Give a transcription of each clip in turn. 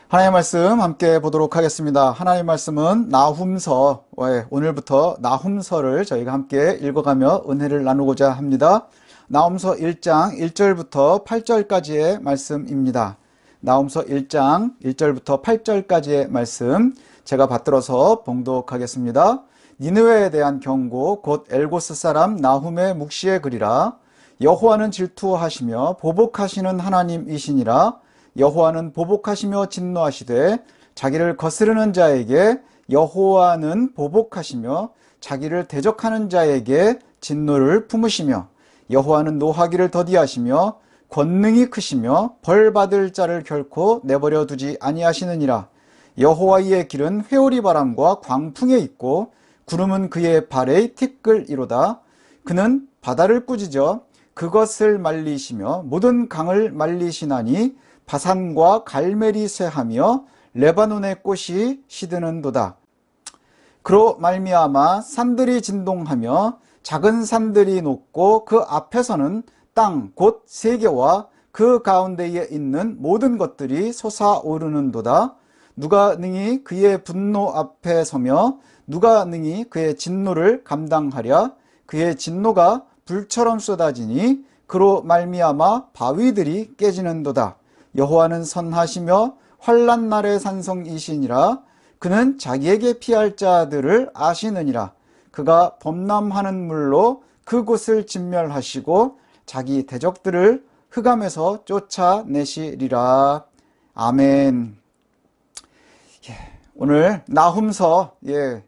하나님의 말씀 함께 보도록 하겠습니다. 하나님의 말씀은 나훔서, 오늘부터 나훔서를 저희가 함께 읽어가며 은혜를 나누고자 합니다. 나훔서 1장 1절부터 8절까지의 말씀입니다. 나훔서 1장 1절부터 8절까지의 말씀 제가 받들어서 봉독하겠습니다. 니느웨에 대한 경고, 곧 엘고스 사람 나훔의 묵시의 글이라. 여호와는 질투하시며 보복하시는 하나님이시니라. 여호와는 보복하시며 진노하시되 자기를 거스르는 자에게 여호와는 보복하시며 자기를 대적하는 자에게 진노를 품으시며 여호와는 노하기를 더디하시며 권능이 크시며 벌받을 자를 결코 내버려 두지 아니하시느니라. 여호와의 길은 회오리 바람과 광풍에 있고 구름은 그의 발에 티끌이로다. 그는 바다를 꾸짖어 그것을 말리시며 모든 강을 말리시나니 바산과 갈멜이 쇠하며 레바논의 꽃이 시드는도다. 그로 말미암아 산들이 진동하며 작은 산들이 녹고 그 앞에서는 땅 곧 세계와 그 가운데에 있는 모든 것들이 솟아오르는도다. 누가 능히 그의 분노 앞에 서며 누가 능히 그의 진노를 감당하랴. 그의 진노가 불처럼 쏟아지니 그로 말미암아 바위들이 깨지는도다. 여호와는 선하시며 환난 날의 산성이시니라. 그는 자기에게 피할 자들을 아시느니라. 그가 범람하는 물로 그곳을 진멸하시고 자기 대적들을 흑암에서 쫓아내시리라. 아멘. 오늘 나훔서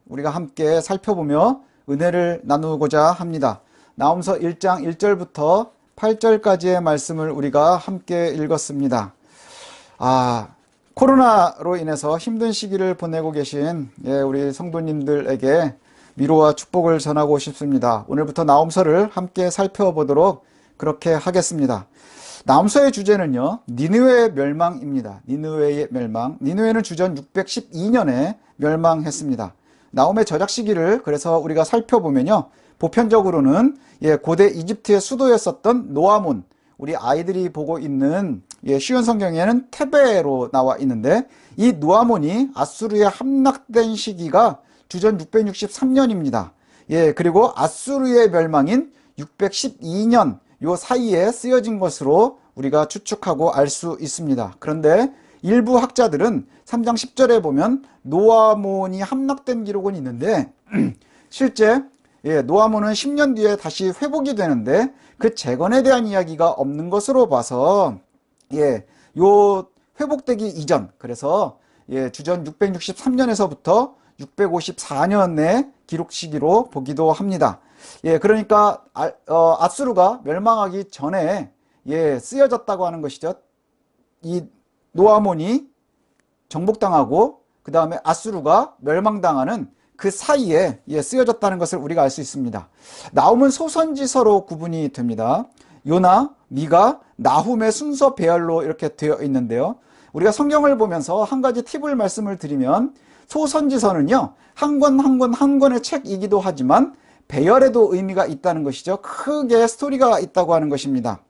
우리가 함께 살펴보며 은혜를 나누고자 합니다. 나훔서 1장 1절부터 8절까지의 말씀을 우리가 함께 읽었습니다. 코로나로 인해서 힘든 시기를 보내고 계신 우리 성도님들에게 위로와 축복을 전하고 싶습니다. 오늘부터 나훔서를 함께 살펴보도록 그렇게 하겠습니다. 나훔서의 주제는요, 니느웨의 멸망입니다. 니느웨의 멸망. 니느웨는 주전 612년에 멸망했습니다. 나훔의 저작 시기를 그래서 우리가 살펴보면요, 보편적으로는 고대 이집트의 수도였었던 노아몬, 우리 아이들이 보고 있는 쉬운 성경에는 테베로 나와 있는데, 이 노아몬이 아수르에 함락된 시기가 주전 663년입니다. 그리고 아수르의 멸망인 612년 요 사이에 쓰여진 것으로 우리가 추측하고 알 수 있습니다. 그런데 일부 학자들은 3장 10절에 보면 노아몬이 함락된 기록은 있는데 실제 노아몬은 10년 뒤에 다시 회복이 되는데 그 재건에 대한 이야기가 없는 것으로 봐서 요 회복되기 이전, 그래서 주전 663년에서부터 654년의 기록 시기로 보기도 합니다. 그러니까 아수르가 멸망하기 전에 쓰여졌다고 하는 것이죠. 이 노아몬이 정복당하고 그 다음에 아수르가 멸망당하는 그 사이에 쓰여졌다는 것을 우리가 알 수 있습니다. 나훔은 소선지서로 구분이 됩니다. 요나, 미가, 나훔의 순서 배열로 이렇게 되어 있는데요. 우리가 성경을 보면서 한 가지 팁을 말씀을 드리면, 소선지서는요, 한 권 한 권의 책이기도 하지만 배열에도 의미가 있다는 것이죠. 크게 스토리가 있다고 하는 것입니다.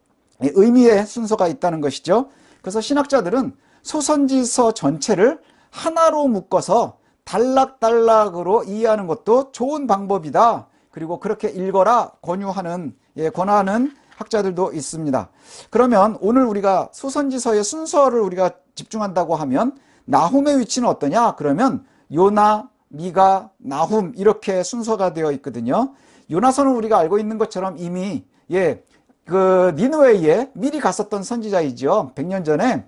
의미의 순서가 있다는 것이죠. 그래서 신학자들은 소선지서 전체를 하나로 묶어서 단락단락으로 이해하는 것도 좋은 방법이다. 그리고 그렇게 읽어라 권유하는, 권하는 학자들도 있습니다. 그러면 오늘 우리가 소선지서의 순서를 우리가 집중한다고 하면 나훔의 위치는 어떠냐? 그러면 요나, 미가, 나훔 이렇게 순서가 되어 있거든요. 요나서는 우리가 알고 있는 것처럼 이미 그 니느웨에 미리 갔었던 선지자이죠. 100년 전에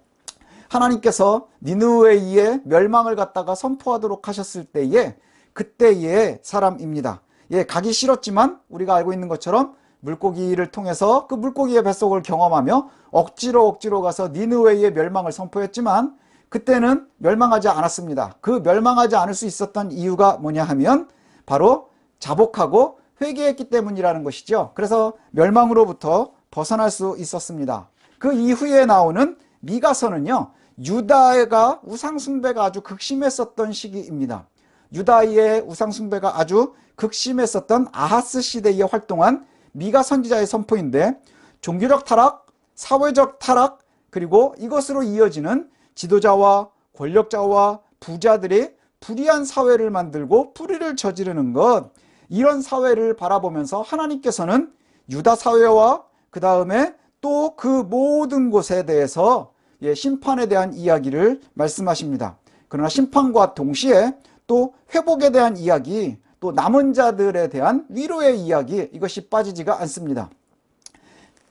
하나님께서 니느웨의 멸망을 갖다가 선포하도록 하셨을 때에 그때의 사람입니다. 가기 싫었지만 우리가 알고 있는 것처럼 물고기를 통해서 그 물고기의 뱃속을 경험하며 억지로 가서 니느웨의 멸망을 선포했지만 그때는 멸망하지 않았습니다. 그 멸망하지 않을 수 있었던 이유가 뭐냐 하면 바로 자복하고 회개했기 때문이라는 것이죠. 그래서 멸망으로부터 벗어날 수 있었습니다. 그 이후에 나오는 미가서는요, 유다가 우상숭배가 아주 극심했었던 시기입니다. 유다의 우상숭배가 아주 극심했었던 아하스 시대에 활동한 미가 선지자의 선포인데, 종교적 타락, 사회적 타락, 그리고 이것으로 이어지는 지도자와 권력자와 부자들이 불의한 사회를 만들고 불의를 저지르는 것, 이런 사회를 바라보면서 하나님께서는 유다 사회와 그 다음에 또 그 모든 곳에 대해서 심판에 대한 이야기를 말씀하십니다. 그러나 심판과 동시에 또 회복에 대한 이야기, 또 남은 자들에 대한 위로의 이야기, 이것이 빠지지가 않습니다.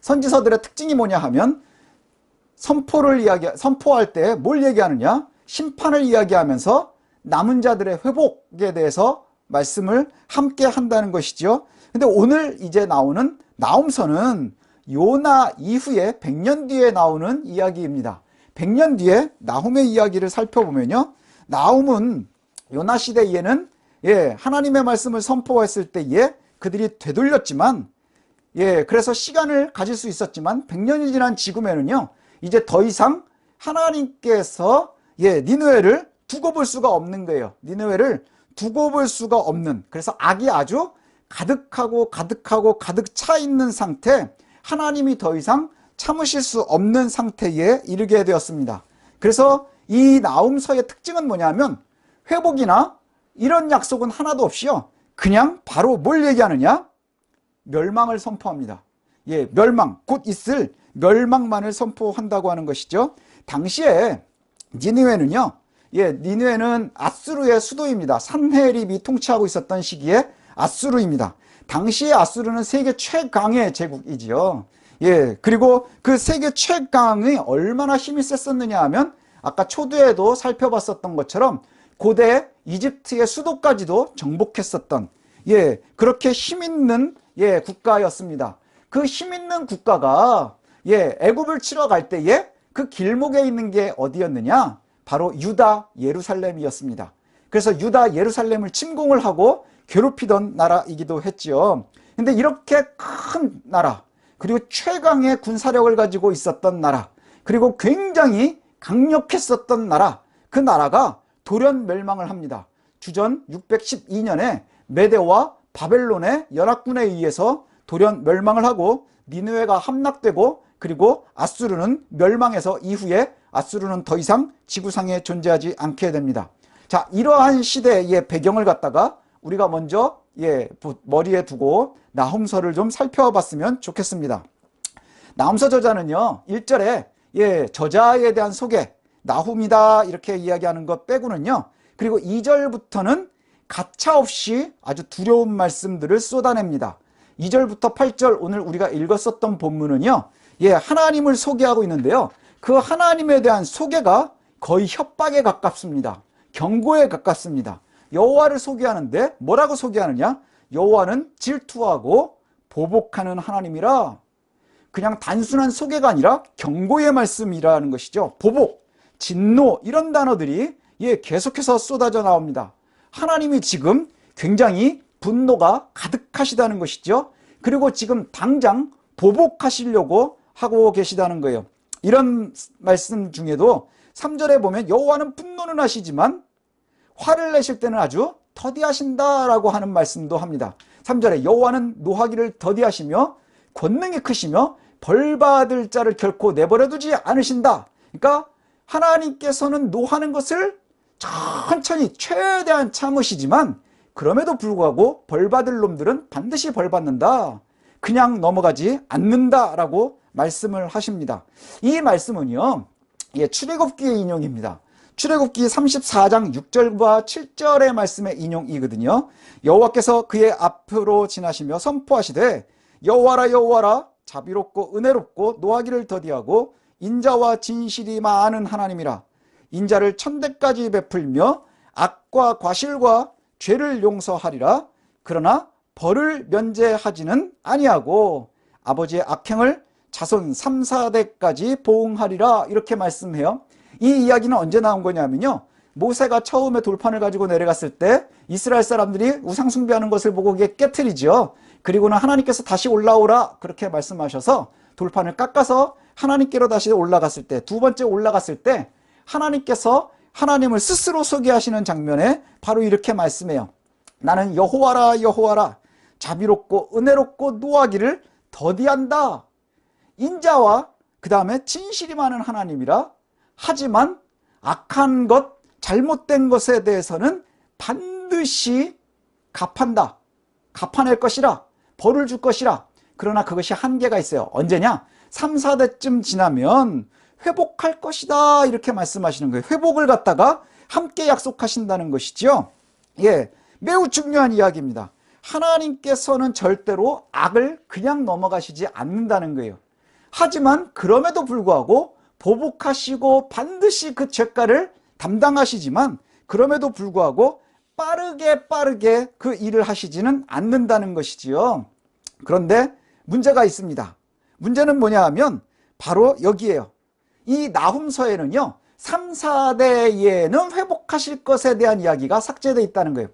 선지서들의 특징이 뭐냐 하면 선포할 때 뭘 얘기하느냐? 심판을 이야기하면서 남은 자들의 회복에 대해서 말씀을 함께 한다는 것이죠. 근데 오늘 이제 나오는 나홈서는 요나 이후에 100년 뒤에 나오는 이야기입니다. 100년 뒤에 나홈의 이야기를 살펴보면요, 나홈은 요나 시대에는 하나님의 말씀을 선포했을 때에 그들이 되돌렸지만, 그래서 시간을 가질 수 있었지만 100년이 지난 지금에는요, 이제 더 이상 하나님께서 니느웨를 두고 볼 수가 없는 거예요. 니느웨를 두고 볼 수가 없는, 그래서 악이 아주 가득하고 가득 차 있는 상태, 하나님이 더 이상 참으실 수 없는 상태에 이르게 되었습니다. 그래서 이 나홈서의 특징은 뭐냐면 회복이나 이런 약속은 하나도 없이요, 그냥 바로 뭘 얘기하느냐? 멸망을 선포합니다. 멸망, 곧 있을 멸망만을 선포한다고 하는 것이죠. 당시에 니느웨는요, 니느웨는 아수르의 수도입니다. 산헤립이 통치하고 있었던 시기에 아수르입니다. 당시에 아수르는 세계 최강의 제국이지요. 그리고 그 세계 최강이 얼마나 힘이 셌었느냐 하면 아까 초두에도 살펴봤었던 것처럼 고대 이집트의 수도까지도 정복했었던, 그렇게 힘있는 국가였습니다. 그 힘있는 국가가 애굽을 치러 갈 때에 그 길목에 있는 게 어디였느냐? 바로 유다 예루살렘이었습니다. 그래서 유다 예루살렘을 침공을 하고 괴롭히던 나라이기도 했지요. 근데 이렇게 큰 나라, 그리고 최강의 군사력을 가지고 있었던 나라, 그리고 굉장히 강력했었던 나라, 그 나라가 돌연 멸망을 합니다. 주전 612년에 메대와 바벨론의 연합군에 의해서 돌연 멸망을 하고 니느웨가 함락되고, 그리고 아수르는 멸망해서 이후에 아수르는 더 이상 지구상에 존재하지 않게 됩니다. 자, 이러한 시대의 배경을 갖다가 우리가 먼저 머리에 두고 나홈서를 좀 살펴봤으면 좋겠습니다. 나홈서 저자는요, 1절에 저자에 대한 소개, 나훔이다 이렇게 이야기하는 것 빼고는요, 그리고 2절부터는 가차없이 아주 두려운 말씀들을 쏟아냅니다. 2절부터 8절 오늘 우리가 읽었었던 본문은요, 하나님을 소개하고 있는데요, 그 하나님에 대한 소개가 거의 협박에 가깝습니다. 경고에 가깝습니다. 여호와를 소개하는데 뭐라고 소개하느냐? 여호와는 질투하고 보복하는 하나님이라. 그냥 단순한 소개가 아니라 경고의 말씀이라는 것이죠. 보복, 진노, 이런 단어들이 계속해서 쏟아져 나옵니다. 하나님이 지금 굉장히 분노가 가득하시다는 것이죠. 그리고 지금 당장 보복하시려고 하고 계시다는 거예요. 이런 말씀 중에도 3절에 보면 여호와는 분노는 하시지만 화를 내실 때는 아주 더디하신다라고 하는 말씀도 합니다. 3절에 여호와는 노하기를 더디하시며 권능이 크시며 벌받을 자를 결코 내버려두지 않으신다. 그러니까 하나님께서는 노하는 것을 천천히 최대한 참으시지만 그럼에도 불구하고 벌받을 놈들은 반드시 벌받는다, 그냥 넘어가지 않는다라고 말씀을 하십니다. 이 말씀은요, 출애굽기의 인용입니다. 출애굽기 34장 6절과 7절의 말씀의 인용이거든요. 여호와께서 그의 앞으로 지나시며 선포하시되 여호와라 여호와라 자비롭고 은혜롭고 노하기를 더디하고 인자와 진실이 많은 하나님이라. 인자를 천대까지 베풀며 악과 과실과 죄를 용서하리라. 그러나 벌을 면제하지는 아니하고 아버지의 악행을 자손 3, 4대까지 보응하리라. 이렇게 말씀해요. 이 이야기는 언제 나온 거냐면요, 모세가 처음에 돌판을 가지고 내려갔을 때 이스라엘 사람들이 우상 숭배하는 것을 보고 그게 깨트리죠. 그리고는 하나님께서 다시 올라오라 그렇게 말씀하셔서 돌판을 깎아서 하나님께로 다시 올라갔을 때, 두 번째 올라갔을 때 하나님께서 하나님을 스스로 소개하시는 장면에 바로 이렇게 말씀해요. 나는 여호와라 여호와라 자비롭고 은혜롭고 노하기를 더디한다. 인자와 그 다음에 진실이 많은 하나님이라. 하지만 악한 것, 잘못된 것에 대해서는 반드시 갚아낼 것이라, 벌을 줄 것이라. 그러나 그것이 한계가 있어요. 언제냐? 3, 4대쯤 지나면 회복할 것이다, 이렇게 말씀하시는 거예요. 회복을 갖다가 함께 약속하신다는 것이죠. 예, 매우 중요한 이야기입니다. 하나님께서는 절대로 악을 그냥 넘어가시지 않는다는 거예요. 하지만 그럼에도 불구하고 보복하시고 반드시 그 죄가를 담당하시지만, 그럼에도 불구하고 빠르게 그 일을 하시지는 않는다는 것이지요. 그런데 문제가 있습니다. 문제는 뭐냐 하면 바로 여기에요. 이 나훔서에는요, 3, 4대에는 회복하실 것에 대한 이야기가 삭제되어 있다는 거예요.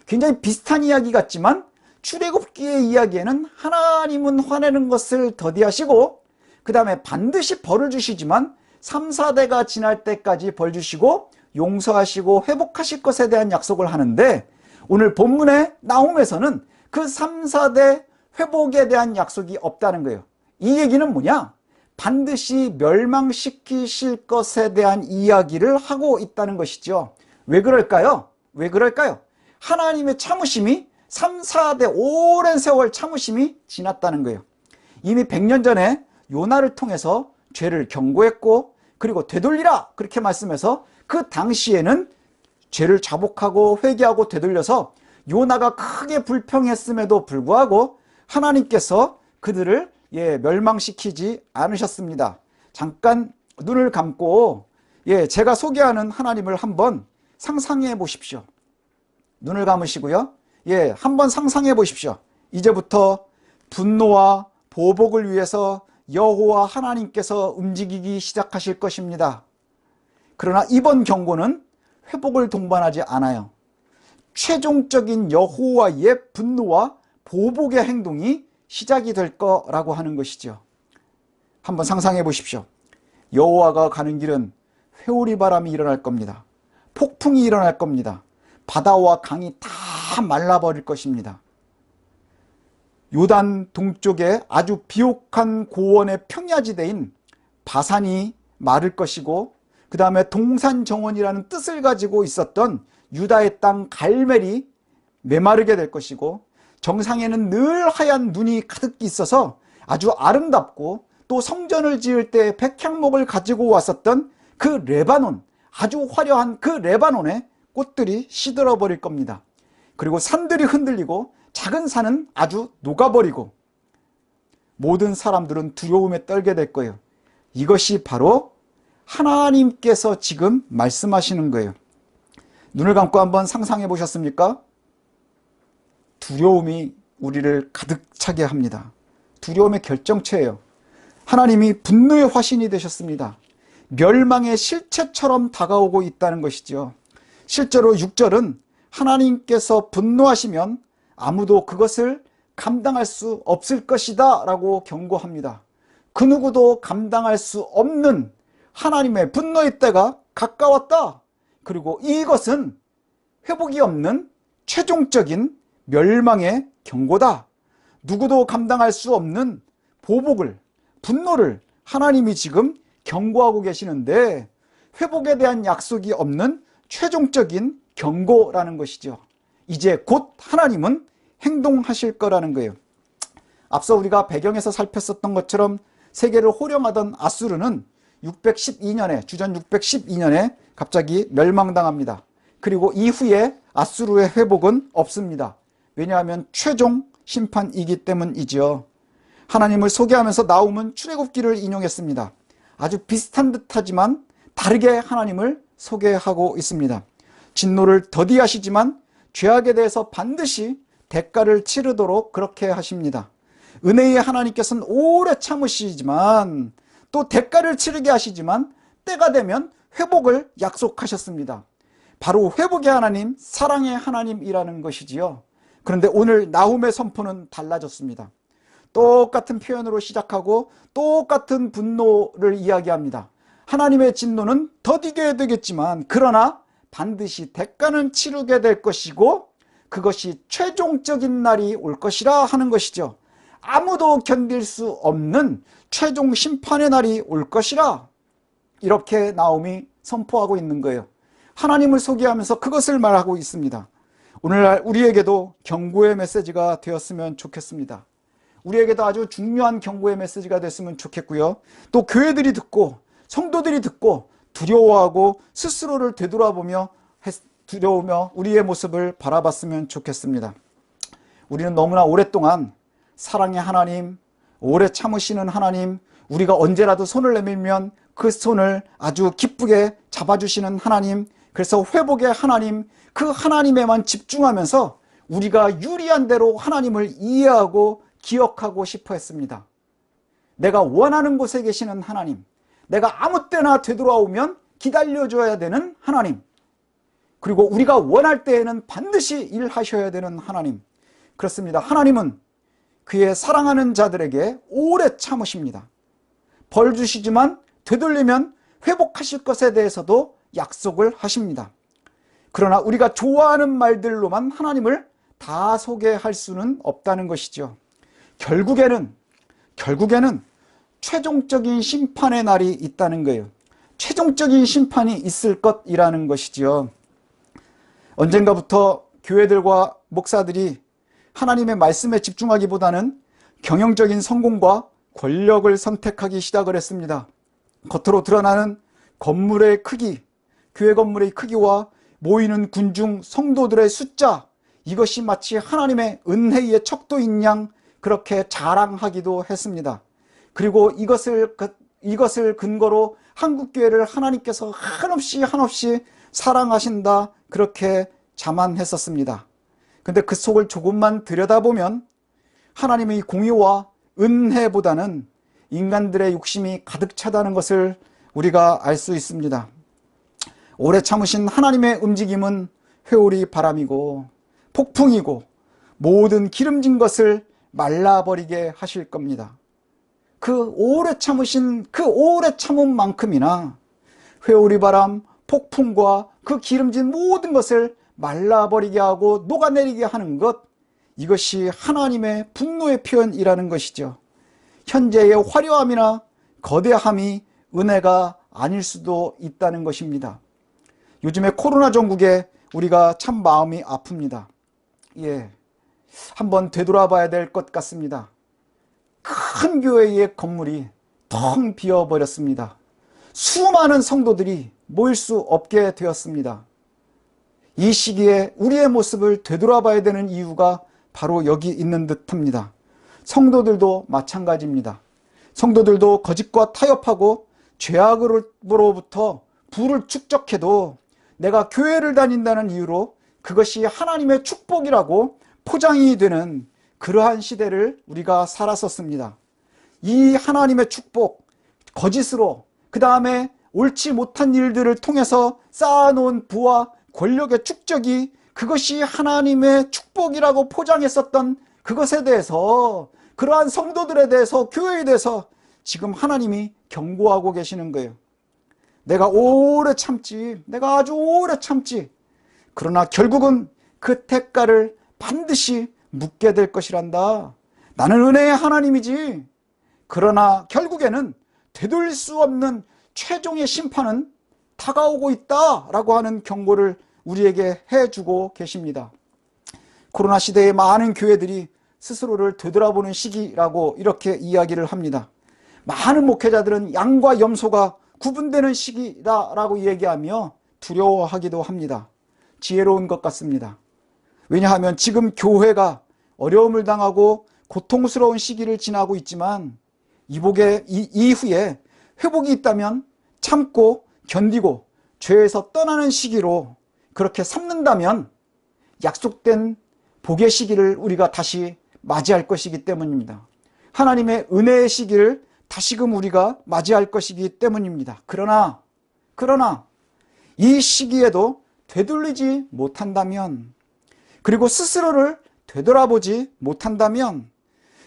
굉장히 비슷한 이야기 같지만 출애굽기의 이야기에는 하나님은 화내는 것을 더디하시고 그 다음에 반드시 벌을 주시지만 3, 4대가 지날 때까지 벌 주시고 용서하시고 회복하실 것에 대한 약속을 하는데, 오늘 본문의 나훔에서는 그 3, 4대 회복에 대한 약속이 없다는 거예요. 이 얘기는 뭐냐? 반드시 멸망시키실 것에 대한 이야기를 하고 있다는 것이죠. 왜 그럴까요? 하나님의 참으심이 3, 4대 오랜 세월 참으심이 지났다는 거예요. 이미 100년 전에 요나를 통해서 죄를 경고했고, 그리고 되돌리라 그렇게 말씀해서 그 당시에는 죄를 자복하고 회개하고 되돌려서 요나가 크게 불평했음에도 불구하고 하나님께서 그들을 멸망시키지 않으셨습니다. 잠깐 눈을 감고 제가 소개하는 하나님을 한번 상상해 보십시오. 눈을 감으시고요. 한번 상상해 보십시오. 이제부터 분노와 보복을 위해서 여호와 하나님께서 움직이기 시작하실 것입니다. 그러나 이번 경고는 회복을 동반하지 않아요. 최종적인 여호와의 분노와 보복의 행동이 시작이 될 거라고 하는 것이죠. 한번 상상해 보십시오. 여호와가 가는 길은 회오리 바람이 일어날 겁니다. 폭풍이 일어날 겁니다. 바다와 강이 다 말라버릴 것입니다. 요단 동쪽에 아주 비옥한 고원의 평야지대인 바산이 마를 것이고, 그 다음에 동산정원이라는 뜻을 가지고 있었던 유다의 땅 갈멜이 메마르게 될 것이고, 정상에는 늘 하얀 눈이 가득 있어서 아주 아름답고, 또 성전을 지을 때 백향목을 가지고 왔었던 그 레바논, 아주 화려한 그 레바논의 꽃들이 시들어 버릴 겁니다. 그리고 산들이 흔들리고 작은 산은 아주 녹아버리고 모든 사람들은 두려움에 떨게 될 거예요. 이것이 바로 하나님께서 지금 말씀하시는 거예요. 눈을 감고 한번 상상해 보셨습니까? 두려움이 우리를 가득 차게 합니다. 두려움의 결정체예요. 하나님이 분노의 화신이 되셨습니다. 멸망의 실체처럼 다가오고 있다는 것이죠. 실제로 6절은 하나님께서 분노하시면 아무도 그것을 감당할 수 없을 것이다 라고 경고합니다. 그 누구도 감당할 수 없는 하나님의 분노의 때가 가까웠다. 그리고 이것은 회복이 없는 최종적인 멸망의 경고다. 누구도 감당할 수 없는 보복을, 분노를 하나님이 지금 경고하고 계시는데, 회복에 대한 약속이 없는 최종적인 경고라는 것이죠. 이제 곧 하나님은 행동하실 거라는 거예요. 앞서 우리가 배경에서 살폈었던 것처럼 세계를 호령하던 아수르는 612년에, 주전 612년에 갑자기 멸망당합니다. 그리고 이후에 아수르의 회복은 없습니다. 왜냐하면 최종 심판이기 때문이죠. 하나님을 소개하면서 나훔은 출애굽기를 인용했습니다. 아주 비슷한 듯하지만 다르게 하나님을 소개하고 있습니다. 진노를 더디하시지만 죄악에 대해서 반드시 대가를 치르도록 그렇게 하십니다. 은혜의 하나님께서는 오래 참으시지만 또 대가를 치르게 하시지만 때가 되면 회복을 약속하셨습니다. 바로 회복의 하나님, 사랑의 하나님이라는 것이지요. 그런데 오늘 나훔의 선포는 달라졌습니다. 똑같은 표현으로 시작하고 똑같은 분노를 이야기합니다. 하나님의 진노는 더디게 되겠지만 그러나 반드시 대가는 치르게 될 것이고 그것이 최종적인 날이 올 것이라 하는 것이죠. 아무도 견딜 수 없는 최종 심판의 날이 올 것이라, 이렇게 나훔이 선포하고 있는 거예요. 하나님을 소개하면서 그것을 말하고 있습니다. 오늘날 우리에게도 경고의 메시지가 되었으면 좋겠습니다. 우리에게도 아주 중요한 경고의 메시지가 됐으면 좋겠고요. 또 교회들이 듣고 성도들이 듣고 두려워하고 스스로를 되돌아보며 두려우며 우리의 모습을 바라봤으면 좋겠습니다. 우리는 너무나 오랫동안 사랑의 하나님, 오래 참으시는 하나님, 우리가 언제라도 손을 내밀면 그 손을 아주 기쁘게 잡아주시는 하나님, 그래서 회복의 하나님, 그 하나님에만 집중하면서 우리가 유리한 대로 하나님을 이해하고 기억하고 싶어 했습니다. 내가 원하는 곳에 계시는 하나님, 내가 아무 때나 되돌아오면 기다려줘야 되는 하나님, 그리고 우리가 원할 때에는 반드시 일하셔야 되는 하나님. 그렇습니다. 하나님은 그의 사랑하는 자들에게 오래 참으십니다. 벌 주시지만 되돌리면 회복하실 것에 대해서도 약속을 하십니다. 그러나 우리가 좋아하는 말들로만 하나님을 다 소개할 수는 없다는 것이죠. 결국에는 최종적인 심판의 날이 있다는 거예요. 최종적인 심판이 있을 것이라는 것이지요. 언젠가부터 교회들과 목사들이 하나님의 말씀에 집중하기보다는 경영적인 성공과 권력을 선택하기 시작을 했습니다. 겉으로 드러나는 건물의 크기, 교회 건물의 크기와 모이는 군중 성도들의 숫자, 이것이 마치 하나님의 은혜의 척도인 양 그렇게 자랑하기도 했습니다. 그리고 이것을 근거로 한국교회를 하나님께서 한없이 사랑하신다 그렇게 자만했었습니다. 근데 그 속을 조금만 들여다보면 하나님의 공의와 은혜보다는 인간들의 욕심이 가득 차다는 것을 우리가 알 수 있습니다. 오래 참으신 하나님의 움직임은 회오리 바람이고 폭풍이고 모든 기름진 것을 말라버리게 하실 겁니다. 그 오래 참으신 그 오래 참음만큼이나 회오리 바람, 폭풍과 그 기름진 모든 것을 말라버리게 하고 녹아내리게 하는 것, 이것이 하나님의 분노의 표현이라는 것이죠. 현재의 화려함이나 거대함이 은혜가 아닐 수도 있다는 것입니다. 요즘에 코로나 전국에 우리가 참 마음이 아픕니다. 한번 되돌아봐야 될 것 같습니다. 큰 교회의 건물이 텅 비어버렸습니다. 수많은 성도들이 모일 수 없게 되었습니다. 이 시기에 우리의 모습을 되돌아봐야 되는 이유가 바로 여기 있는 듯합니다. 성도들도 마찬가지입니다. 성도들도 거짓과 타협하고 죄악으로부터 부를 축적해도 내가 교회를 다닌다는 이유로 그것이 하나님의 축복이라고 포장이 되는 그러한 시대를 우리가 살았었습니다. 이 하나님의 축복, 거짓으로 그 다음에 옳지 못한 일들을 통해서 쌓아놓은 부와 권력의 축적이 그것이 하나님의 축복이라고 포장했었던 그것에 대해서, 그러한 성도들에 대해서, 교회에 대해서 지금 하나님이 경고하고 계시는 거예요. 내가 오래 참지, 내가 아주 오래 참지, 그러나 결국은 그 대가를 반드시 묻게 될 것이란다. 나는 은혜의 하나님이지. 그러나 결국에는 되돌릴 수 없는 최종의 심판은 다가오고 있다라고 하는 경고를 우리에게 해주고 계십니다. 코로나 시대에 많은 교회들이 스스로를 되돌아보는 시기라고 이렇게 이야기를 합니다. 많은 목회자들은 양과 염소가 구분되는 시기다라고 얘기하며 두려워하기도 합니다. 지혜로운 것 같습니다. 왜냐하면 지금 교회가 어려움을 당하고 고통스러운 시기를 지나고 있지만 이후에 회복이 있다면 참고 견디고 죄에서 떠나는 시기로 그렇게 삼는다면 약속된 복의 시기를 우리가 다시 맞이할 것이기 때문입니다. 하나님의 은혜의 시기를 다시금 우리가 맞이할 것이기 때문입니다. 그러나 이 시기에도 되돌리지 못한다면, 그리고 스스로를 되돌아보지 못한다면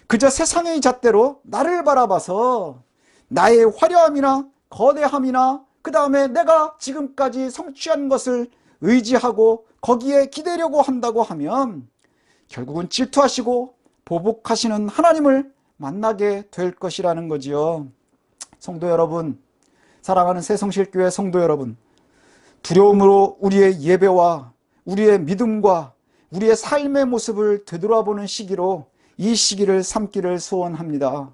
그저 세상의 잣대로 나를 바라봐서 나의 화려함이나 거대함이나 그 다음에 내가 지금까지 성취한 것을 의지하고 거기에 기대려고 한다고 하면 결국은 질투하시고 보복하시는 하나님을 만나게 될 것이라는 거지요. 성도 여러분, 사랑하는 새성실교회 성도 여러분, 두려움으로 우리의 예배와 우리의 믿음과 우리의 삶의 모습을 되돌아보는 시기로 이 시기를 삼기를 소원합니다.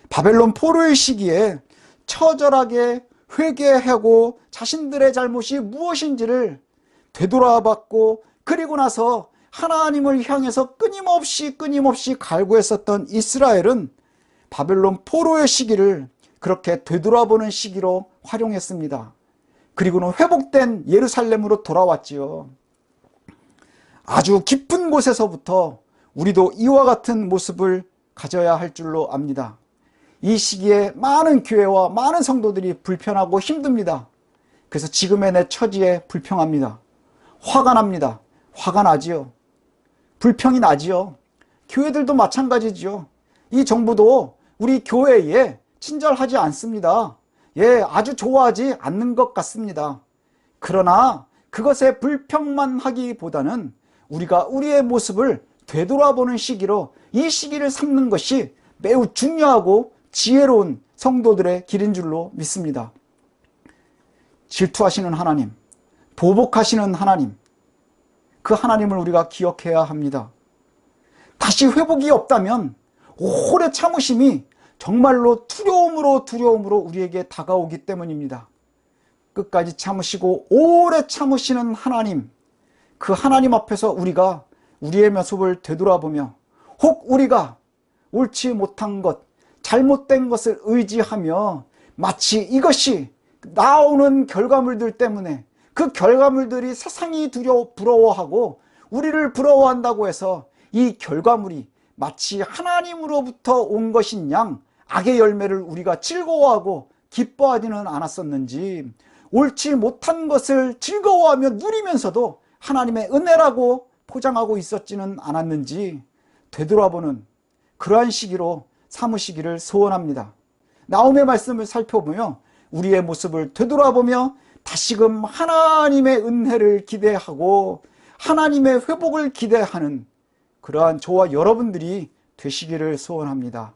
바벨론 포로의 시기에 처절하게 회개하고 자신들의 잘못이 무엇인지를 되돌아봤고, 그리고 나서 하나님을 향해서 끊임없이 갈구했었던 이스라엘은 바벨론 포로의 시기를 그렇게 되돌아보는 시기로 활용했습니다. 그리고는 회복된 예루살렘으로 돌아왔지요. 아주 깊은 곳에서부터 우리도 이와 같은 모습을 가져야 할 줄로 압니다. 이 시기에 많은 교회와 많은 성도들이 불편하고 힘듭니다. 그래서 지금의 내 처지에 불평합니다. 화가 납니다. 화가 나지요. 불평이 나지요. 교회들도 마찬가지지요. 이 정부도 우리 교회에 친절하지 않습니다. 아주 좋아하지 않는 것 같습니다. 그러나 그것에 불평만 하기보다는 우리가 우리의 모습을 되돌아보는 시기로 이 시기를 삼는 것이 매우 중요하고 지혜로운 성도들의 길인 줄로 믿습니다. 질투하시는 하나님, 보복하시는 하나님, 그 하나님을 우리가 기억해야 합니다. 다시 회복이 없다면 오래 참으심이 정말로 두려움으로 우리에게 다가오기 때문입니다. 끝까지 참으시고 오래 참으시는 하나님, 그 하나님 앞에서 우리가 우리의 모습을 되돌아보며, 혹 우리가 옳지 못한 것, 잘못된 것을 의지하며 마치 이것이 나오는 결과물들 때문에 그 결과물들이 세상이 부러워하고 우리를 부러워한다고 해서 이 결과물이 마치 하나님으로부터 온 것인 양 악의 열매를 우리가 즐거워하고 기뻐하지는 않았었는지, 옳지 못한 것을 즐거워하며 누리면서도 하나님의 은혜라고 포장하고 있었지는 않았는지 되돌아보는 그러한 시기로 삼으시기를 소원합니다. 나홈의 말씀을 살펴보며 우리의 모습을 되돌아보며 다시금 하나님의 은혜를 기대하고 하나님의 회복을 기대하는 그러한 저와 여러분들이 되시기를 소원합니다.